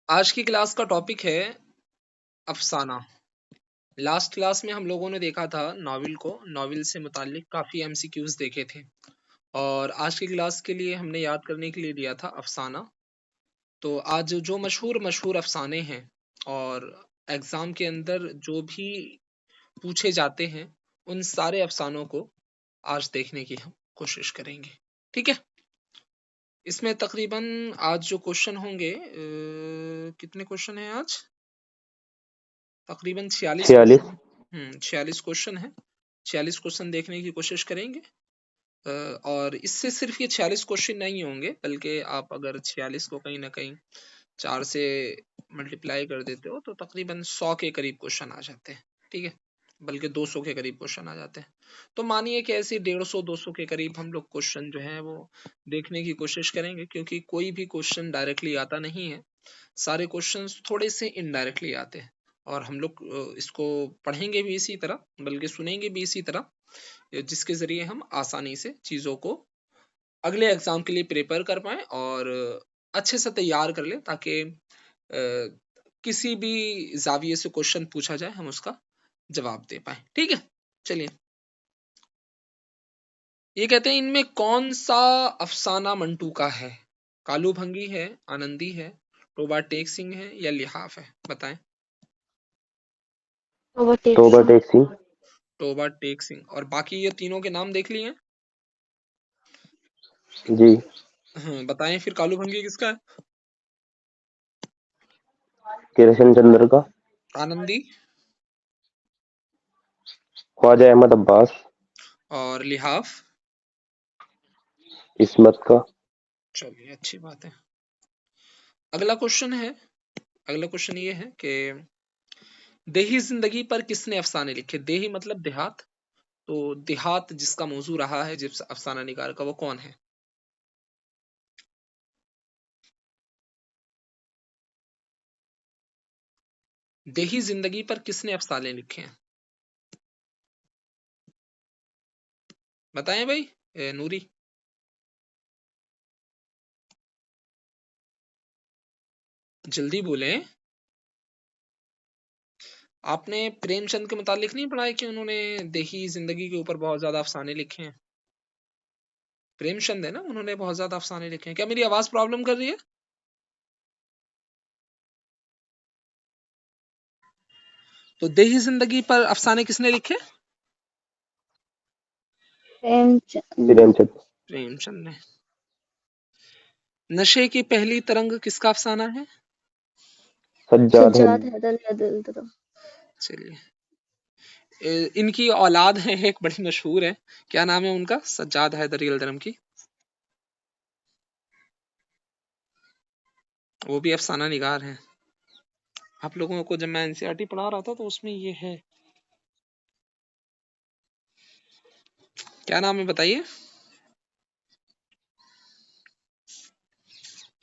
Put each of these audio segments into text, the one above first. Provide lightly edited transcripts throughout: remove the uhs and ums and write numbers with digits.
आज की क्लास का टॉपिक है अफसाना। लास्ट क्लास में हम लोगों ने देखा था नॉवेल से मुताल्लिक काफ़ी एमसीक्यूज देखे थे और आज की क्लास के लिए हमने याद करने के लिए दिया था अफसाना। तो आज जो मशहूर मशहूर अफसाने हैं और एग्ज़ाम के अंदर जो भी पूछे जाते हैं उन सारे अफसानों को आज देखने की हम कोशिश करेंगे। ठीक है, इसमें तकरीबन आज जो क्वेश्चन होंगे कितने क्वेश्चन हैं आज? तकरीबन 46 46। क्वेश्चन। 46 क्वेश्चन है। 46 क्वेश्चन देखने की कोशिश करेंगे और इससे सिर्फ ये 46 क्वेश्चन नहीं होंगे, बल्कि आप अगर 46 को कहीं ना कहीं 4 से मल्टीप्लाई कर देते हो तो तकरीबन 100 के करीब क्वेश्चन आ जाते हैं। ठीक है, बल्कि 200 के करीब क्वेश्चन आ जाते हैं। तो मानिए कि ऐसे 150-200 के करीब हम लोग क्वेश्चन जो है वो देखने की कोशिश करेंगे, क्योंकि कोई भी क्वेश्चन डायरेक्टली आता नहीं है, सारे क्वेश्चंस थोड़े से इनडायरेक्टली आते हैं। और हम लोग इसको पढ़ेंगे भी इसी तरह, बल्कि सुनेंगे भी इसी तरह, जिसके ज़रिए हम आसानी से चीज़ों को अगले एग्ज़ाम के लिए प्रिपेयर कर पाएँ और अच्छे से तैयार कर लें, ताकि किसी भी ज़ाविये से क्वेश्चन पूछा जाए हम उसका जवाब दे पाएँ। ठीक है? चलिए, ये कहते हैं इनमें कौन-सा अफ़साना मंटू का है? कालू भंगी है, आनंदी है, टोबा टेक सिंह है या लिहाफ है? बताएँ। तोबा टेक सिंह। टोबा टेक सिंह। और बाकी ये तीनों के नाम देख लिए हैं? जी। बताएं फिर कालू भंगी किसका है? किशन चंद्र का। आनंदी? ख्वाजा अहमद अब्बास। और लिहाफ? इस्मत का। चलिए, अच्छी बात है। अगला क्वेश्चन है, अगला क्वेश्चन ये है कि देही जिंदगी पर किसने अफसाने लिखे? देही मतलब देहात, तो देहात जिसका मौजू रहा है जिस अफसाना निगार का, वो कौन है? देही जिंदगी पर किसने अफसाने लिखे हैं? बताएं भाई। नूरी? जल्दी बोलें। आपने प्रेमचंद के मुतालिक नहीं पढ़ा है कि उन्होंने देही जिंदगी के ऊपर बहुत ज्यादा अफसाने लिखे हैं? प्रेमचंद है ना, उन्होंने बहुत ज्यादा अफसाने लिखे हैं। क्या मेरी आवाज प्रॉब्लम कर रही है? तो देही जिंदगी पर अफसाने किसने लिखे? प्रेमचंद। प्रेमचंद ने। नशे की पहली तरंग किसका अफसाना है? सज्जाद है। चलिए, इनकी औलाद है एक बड़ी मशहूर है, क्या नाम है उनका? सज्जाद हैदर यिल्दिरम की। वो भी अफसाना निगार हैं। आप लोगों को जब मैं एनसीईआरटी पढ़ा रहा था तो उसमें ये है। क्या नाम है बताइए?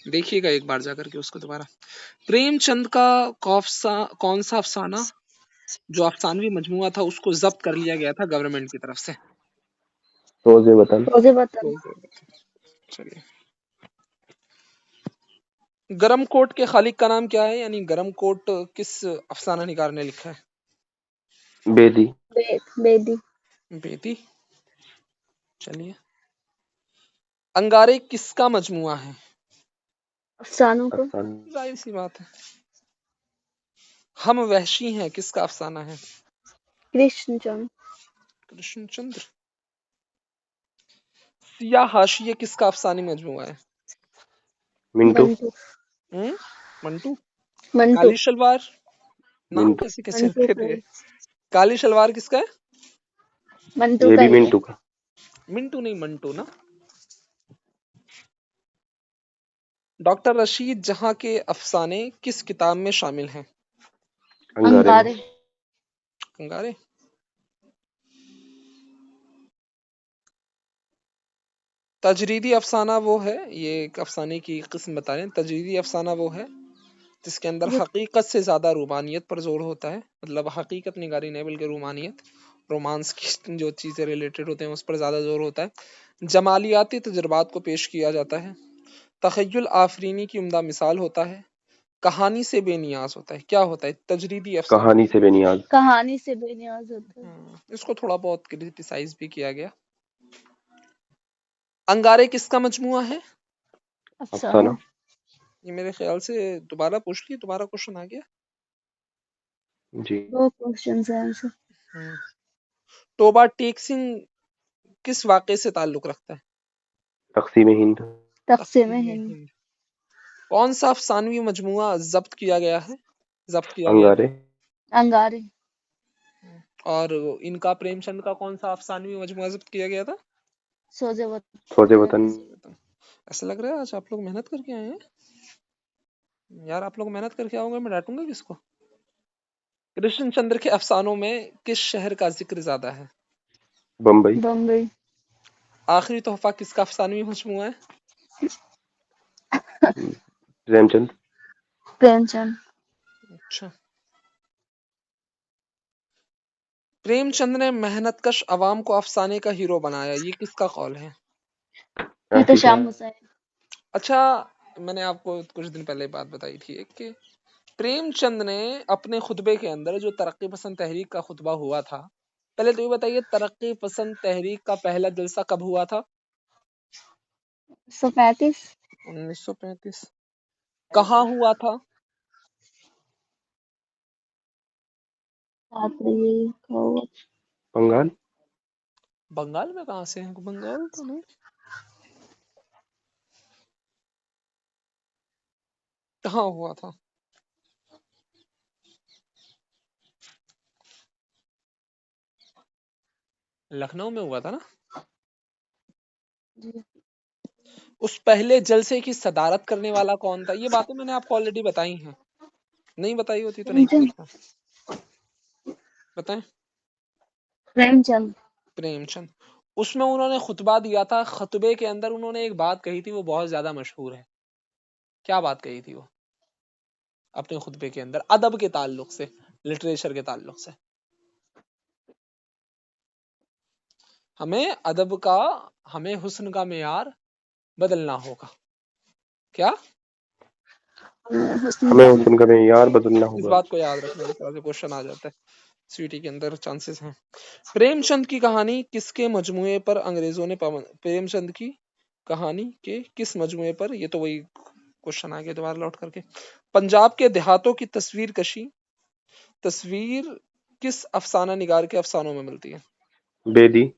देखिएगा एक बार जाकर के उसको दोबारा। प्रेमचंद का कौन सा अफसाना जो अफसानवी मजमुआ था उसको जब्त कर लिया गया था गवर्नमेंट की तरफ से? रोज़े वतन। चलिए, गरम कोट के खालिक का नाम क्या है? यानी गरम कोट किस अफसाना निगार ने लिखा है? बेदी। बेदी। चलिए, अंगारे किसका मजमुआ है? अफसाना। जाहिर सी बात है। हम वहशी हैं किसका अफसाना है? कृष्णचंद्र। सिया हाशिए किसका अफसानी मजमुआ है? मिंटू। मंटू। काली शलवार? नाम मिंटू। कैसे कैसे रखे थे? काली शलवार किसका है? ये भी मिंटू का। मिंटू नहीं, मंटू ना। डॉक्टर रशीद जहां के अफसाने किस किताब में शामिल हैं? अंगारे। अंगारे। तजरीदी अफसाना वो है, ये एक अफसाने की किस्म बता रहे हैं। तजरीदी अफसाना वो है जिसके अंदर हकीकत से ज्यादा रूमानियत पर जोर होता है, मतलब हकीकत निगारी नहीं बल्कि रूमानियत, रोमांस की जो चीजें रिलेटेड होते हैं उस पर ज्यादा जोर होता है। जमालियाती तजुर्बात को पेश किया जाता है। तखय्युल आफरीनी की उम्दा मिसाल होता है। कहानी से बेनियाज होता है, क्या होता है? तजरीदी अफसाना। कहानी से बेनियाज। कहानी से बेनियाज होता है। इसको थोड़ा बहुत क्रिटिसाइज भी किया गया। अंगारे किसका मजमुआ है? अफसाना। ये मेरे ख्याल से दोबारा पूछ ली, दोबारा क्वेश्चन आ गया जी। 2 क्वेश्चंस है आंसर। तोबा टेक सिंह किस वाक़े से ताल्लुक रखता है? तक़सीम हिंद। तक़सीम हिंद। कौन सा अफसानवी मजमुआ जब्त किया गया है? जब्त किया गया अंगारे। अंगारे। और इनका प्रेमचंद का कौन सा अफसानवी मजमुआ जब्त किया गया था? सोजे सोजे वतन। ऐसा लग रहा है आज आप लोग मेहनत करके आए हैं यार। आप लोग मेहनत करके आओगे, मैं डांटूंगा किसको? कृष्णचंद्र के अफसानों में किस शहर का जिक्र ज्यादा है? बम्बई। बम्बई। आखिरी तोहफा किसका अफसानवी मजमुआ है? प्रेमचंद। प्रेमचंद। अच्छा। प्रेमचंद ने मेहनतकश अवाम को अफसाने का हीरो बनाया, ये किसका कौल है? एहतशाम हुसैन। अच्छा, मैंने आपको कुछ दिन पहले बात बताई थी कि प्रेमचंद ने अपने खुतबे के अंदर जो तरक्की पसंद तहरीक का खुतबा हुआ था, पहले तो ये बताइए तरक्की पसंद तहरीक का पहला जलसा कब हुआ था? 1935। 1935। कहाँ हुआ था? बंगाल। बंगाल में कहाँ से है? बंगाल तो नहीं। कहाँ हुआ था? लखनऊ में हुआ था ना? जी। उस पहले जलसे की सदारत करने वाला कौन था? ये बातें मैंने आपको ऑलरेडी बताई हैं, नहीं बताई होती तो नहीं पूछता। बताएं। प्रेमचंद। प्रेमचंद। उसमें उन्होंने खुतबा दिया था, खुतबे के अंदर उन्होंने एक बात कही थी, वो बहुत ज्यादा मशहूर है। क्या बात कही थी वो अपने खुतबे के अंदर, अदब के ताल्लुक से, लिटरेचर के ताल्लुक से? हमें अदब का, हमें हुस्न का मेयार बदलना होगा। क्या? हमें हुस्न का मेयार बदलना होगा। इस बात को याद रखना, इस तरह से क्वेश्चन आ जाता है सीटी के अंदर, चांसेस हैं। प्रेमचंद की कहानी किसके मजमुए पर अंग्रेजों ने प्रेमचंद की कहानी के किस मजमुए पर? ये तो वही क्वेश्चन आ गया दोबारा लौट करके। पंजाब के देहातों की तस्वीर कशी, तस्वीर किस अफसाना निगार के अफसानों में मिलती है? बेदी।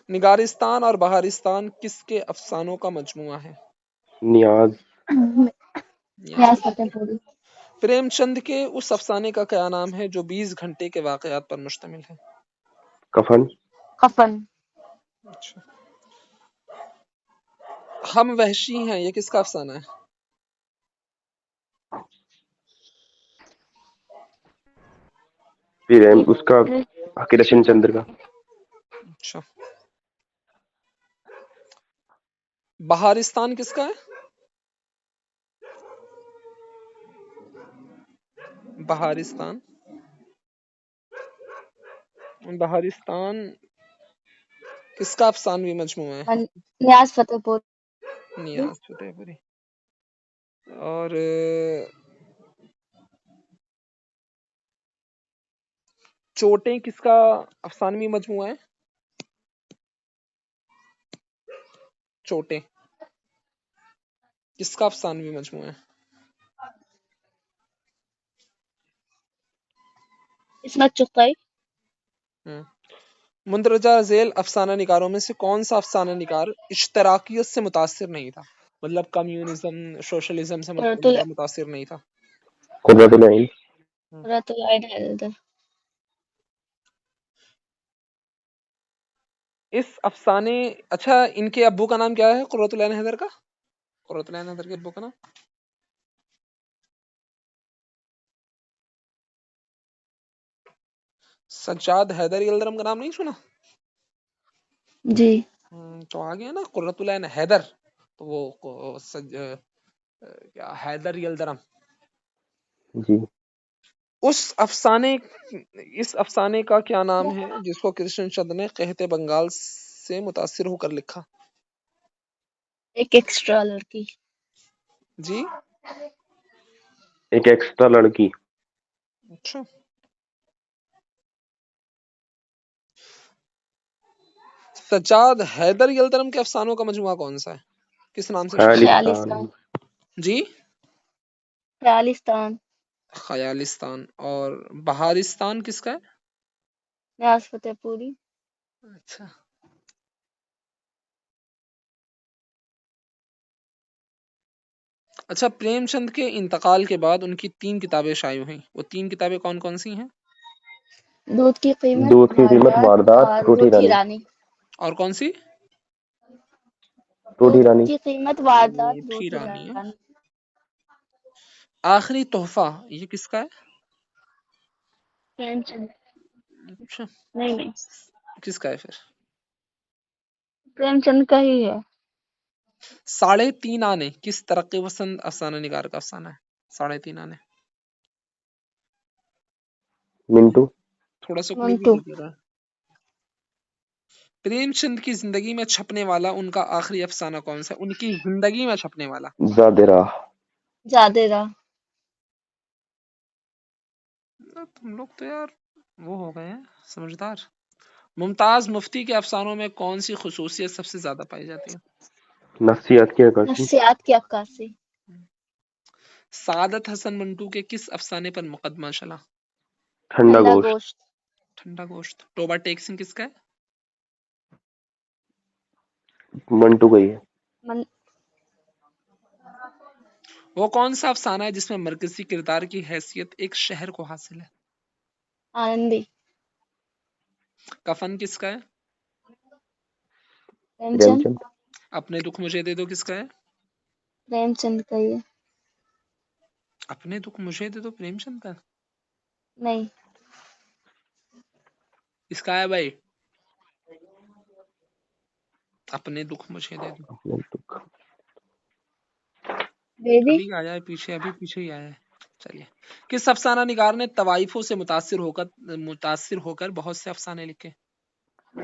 निगारिस्तान और बहारिस्तान किसके अफसानों का मजमुआ है? नियाज। प्रेमचंद के उस अफसाने का क्या नाम है जो 20 घंटे के वाकयात पर मुश्तमिल है? कफन। कफन। अच्छा। हम वहशी हैं, ये किसका अफसाना है? उसका कृष्ण चंद्र का। अच्छा। बहारिस्तान किसका है? बहारिस्तान, बहारिस्तान किसका अफसानवी मजमुआ है? नियाज फतेहपुर। नियाज फतेहपुरी। और चोटें किसका अफसानवी मजमुआ है? चोटें किसका अफसानवी मजमुआ है? इस्मत चुगताई। मुंदरजा झेल अफसाना निगारों में से कौन सा अफसाना निगार इश्तराकियत से मुतासिर नहीं था? मतलब कम्युनिज्म सोशलिज्म से मुतासिर नहीं था? कुर्रतुल ऐन। इस अफसाने, अच्छा, इनके अब्बू का नाम क्या है कुर्रतुल ऐन हैदर का? कुर्रतुल ऐन हैदर के अब्बू का नाम? सज्जाद हैदर यल्दरम का नाम नहीं सुना? जी। तो आ गया ना कुर्रतुल ऐन हैदर, तो वो क्या हैदर यल्दरम जी। उस अफसाने, इस अफसाने का क्या नाम है जिसको कृष्णचंद्र ने कहते बंगाल से मुतासिर होकर लिखा? एक एक्स्ट्रा लड़की। जी। एक एक्स्ट्रा लड़की। अच्छा, सज्जाद हैदर यलदरम के अफसानों का मजमुआ कौन सा है? किस नाम से शाया? ख्यालिस्तान। जी, ख्यालिस्तान। ख्यालिस्तान। और बहारिस्तान किसका है? नियाज़ फतेहपुरी। अच्छा, अच्छा, प्रेमचंद के इंतकाल के बाद उनकी 3 किताबें शाये हुई। वो 3 किताबें कौन कौन सी हैं? दूध की कीमत, दूध की कीमत, वारदात, और रोटी रोटी रानी। रानी। और कौन सी? रोटी दूध रानी। की कीमत, वारदात, रोटी रोटी रानी है। रानी। आखिरी तोहफा ये किसका है? प्रेमचंद। अच्छा, नहीं, किसका है फिर? प्रेमचंद का ही है। 3.5 आने किस तरक्की पसंद अफसाना निगार का अफसाना है? 3.5 आने। मिंटू। थोड़ा सा क्लू भी मंटू। दीजिएगा। प्रेमचंद की जिंदगी में छपने वाला उनका आखिरी अफसाना कौन सा है? उनकी जिंदगी में छपने वाला। जादेरा। जादेरा। तुम लोग तो यार वो हो गए हैं समझदार। मुमताज मुफ्ती के अफसानों में कौन सी खुसूसियत सबसे ज्यादा पाई जाती है? नफ्सियात की अक्कासी। नफ्सियात की अक्कासी। सादत हसन मंटू के किस अफसाने पर मुकदमा चला? ठंडा ठंडा गोश्त। गोश्त। ठंडा गोश्त। टोबा टेक सिंह किसका है? मंटू गई है। मन, वो कौन सा अफसाना है जिसमें मरकजी किरदार की हैसियत एक शहर को हासिल है? आनंदी। कफन किसका है? प्रेमचंद। प्रेमचंद। अपने दुख मुझे दे दो किसका है? प्रेमचंद का ही है। अपने दुख मुझे दे दो प्रेमचंद का? नहीं, किसका है भाई? अपने दुख मुझे दे दो। अपने दुख। बेबी। अभी आया है पीछे, अभी पीछे ही आया है। चलिए, किस अफसाना निगार ने तवाइफों से मुतासिर होकर बहुत से अफसाने लिखे?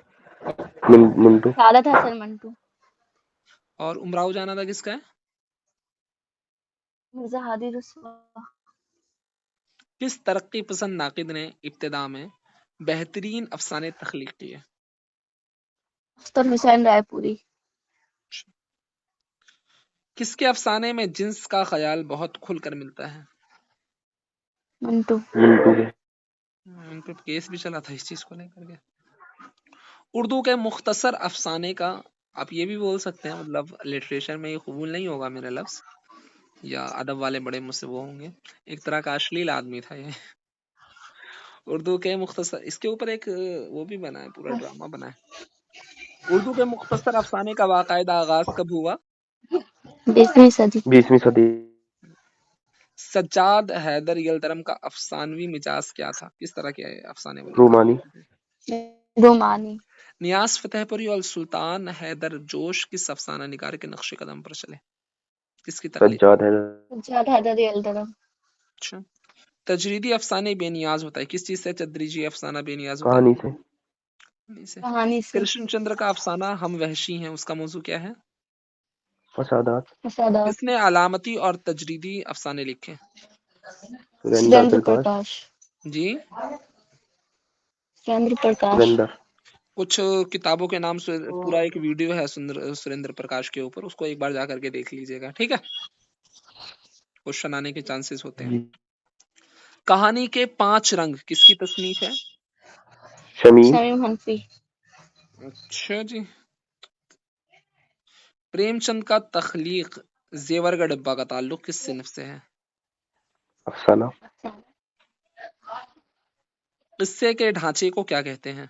मंटू। सादत हसन मंटू। और उमराव जाना था किसका है? मिर्जा हादी रसूल। किस तरक्की पसंद नाकिद ने इब्तिदा में बेहतरीन अफसाने तख्लीक किए? अख्तर हुसैन रायपुरी। किसके अफसाने में जिन्स का ख्याल बहुत खुलकर मिलता है? मंटू। मंटू के। उन पे केस भी चला था इस चीज को लेकर के। उर्दू के मुख्तसर अफसाने का आप ये भी बोल सकते हैं, मतलब लिटरेचर में ये कबूल नहीं होगा मेरा लफ्ज, या अदब वाले बड़े मुझसे वो होंगे, एक तरह का अश्लील आदमी था ये। उर्दू के मुख्तसर, इसके ऊपर एक वो भी बना है, पूरा ड्रामा बना है। उर्दू के मुख्तसर अफसाने का बाकायदा आगाज कब हुआ? 20वीं सदी। 20वीं सदी। सज्जाद हैदर यलदरम का अफसानवी मिजाज क्या था? किस तरह के अफसाने वो लिखा रूमानी। करते थे? रोमानी। नियाज फतेहपुरी और सुल्तान हैदर जोश किस अफसाना निगार के नक्शे कदम पर चले? किसकी तकलीफ? सज्जाद है। सज्जाद हैदर यलदरम। अच्छा, तजरीदी अफसाने बेनियाज होता है किस चीज से? तदरीजी अफसाना बेनियाज होता कहानी से। है कहानी से। कहानी से। कृष्णचंद्र का अफसाना हम वहशी हैं, उसका मौजू क्या है? फसादात। फसादात। किसने अलामती और तजरीदी अफसाने लिखे? सुरेंद्र सुरेंद्र प्रकाश। प्रकाश। जी, सुरेंद्र प्रकाश। कुछ सुरेंद्र। किताबों के नाम से पूरा एक वीडियो है सुरेंद्र प्रकाश के ऊपर, उसको एक बार जा करके देख लीजिएगा, ठीक है? क्वेश्चन आने के चांसेस होते हैं। जी। कहानी के 5 रंग किसकी तसनीफ है? शमीम। शमीम हनफी। अच्छा जी। प्रेमचंद का तख्लीक जेवर का डिब्बा का ताल्लुक किस सिनफ से है? अफसाना। किस्से के ढांचे को क्या कहते हैं?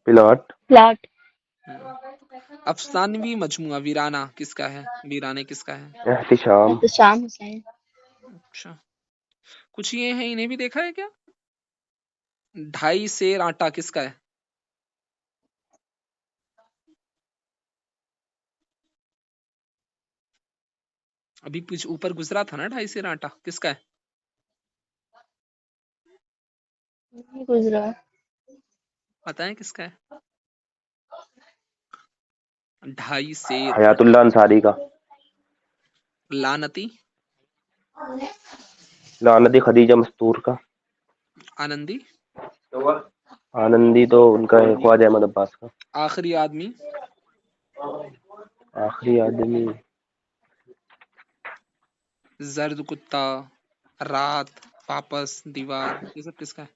प्लाट। प्लाट। अफसानवी मजमुआ वीराना किसका है? वीराने किसका है? एहतिशाम। एहतशाम हुसैन। अच्छा, कुछ ये है, इन्हें भी देखा है क्या? 2.5 सेर आटा किसका है? अभी कुछ ऊपर गुजरा था ना, 2.5 सेर आटा किसका है? नहीं गुजरा। पता है किसका है? 2.5 सेर आटा। हयातुल्लाह अंसारी का। लानती। लानती खदीजा मस्तूर का। आनंदी, आनंदी तो उनका है, ख्वाजा अहमद अब्बास का। आखिरी आदमी, आखिरी आदमी जर्द कुत्ता, रात, वापस, दीवार, ये सब किसका है?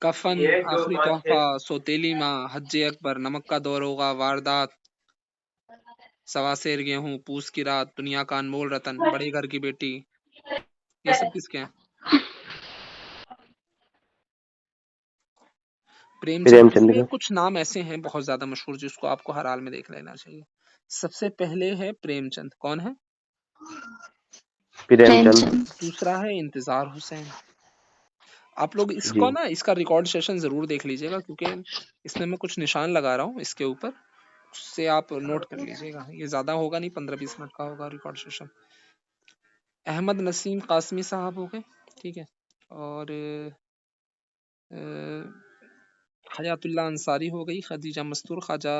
कफन, आखिरी तोहफा, सौतेली माँ, हज्जे अकबर, नमक का दौरोगा, वारदात, सवा सेर गेहूं, पूस की रात, दुनिया का अनमोल रतन, बड़े घर की बेटी, ये सब किसके हैं? प्रेमचंद। प्रेमचंद इसमें का। कुछ नाम ऐसे हैं बहुत ज्यादा मशहूर जिसको आपको हर हाल में देख लेना चाहिए। सबसे पहले है प्रेमचंद, कौन है? प्रेमचंद। प्रेमचंद। दूसरा है इंतजार हुसैन। आप लोग जी इसको ना, इसका रिकॉर्ड सेशन जरूर देख लीजिएगा, क्योंकि इसमें मैं कुछ निशान लगा रहा हूँ इसके ऊपर, उससे आप नोट कर लीजिएगा। ये ज्यादा होगा नहीं, 15-20 मिनट का होगा रिकॉर्ड सेशन। अहमद नसीम कासमी साहब हो गए, ठीक है। और हयातुल्लाह अंसारी हो गई, खदीजा मस्तूर, ख्वाजा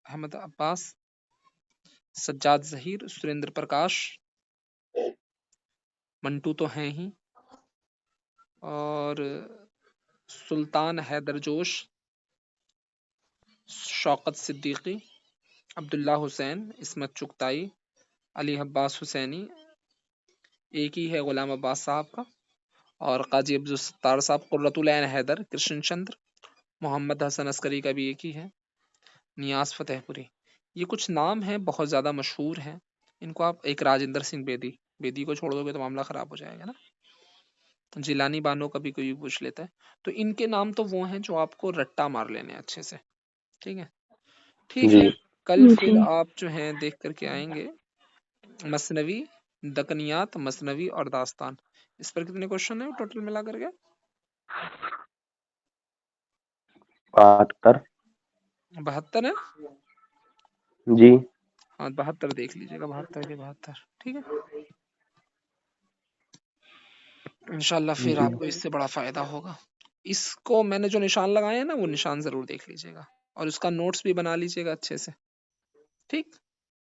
अहमद अब्बास, सज्जाद जहीर, सुरेंद्र प्रकाश, मंटू तो हैं ही, और सुल्तान हैदर जोश, शौकत सिद्दीकी, अब्दुल्ला हुसैन, इस्मत चुगताई, अली अब्बास हुसैनी, एक ही है गुलाम अब्बास साहब का, और काजी अब्दुल सत्तार साहब, कुर्रतुल ऐन हैदर, कृष्ण चंद्र, मोहम्मद हसन अस्करी का भी एक ही है, नियाज फतेहपुरी। ये कुछ नाम हैं बहुत ज़्यादा मशहूर हैं। इनको आप, एक राजेंद्र सिंह बेदी, बेदी को छोड़ दोगे तो मामला ख़राब हो जाएगा ना। जिलानी बानो का भी कोई पूछ लेता है। तो इनके नाम तो वो हैं जो आपको रट्टा मार लेने अच्छे से, ठीक है। ठीक जी है, कल जी। फिर आप जो हैं देख करके आएंगे मसनवी, दकनियात, मसनवी और दास्तान। इस पर कितने क्वेश्चन है टोटल मिला करके? 72। 72 है। जी हाँ 72 देख लीजिएगा, 72 के 72, ठीक है। इंशाल्लाह फिर जी आपको इससे बड़ा फायदा होगा। इसको मैंने जो निशान लगाए हैं ना, वो निशान जरूर देख लीजिएगा, और उसका नोट्स भी बना लीजिएगा अच्छे से, ठीक।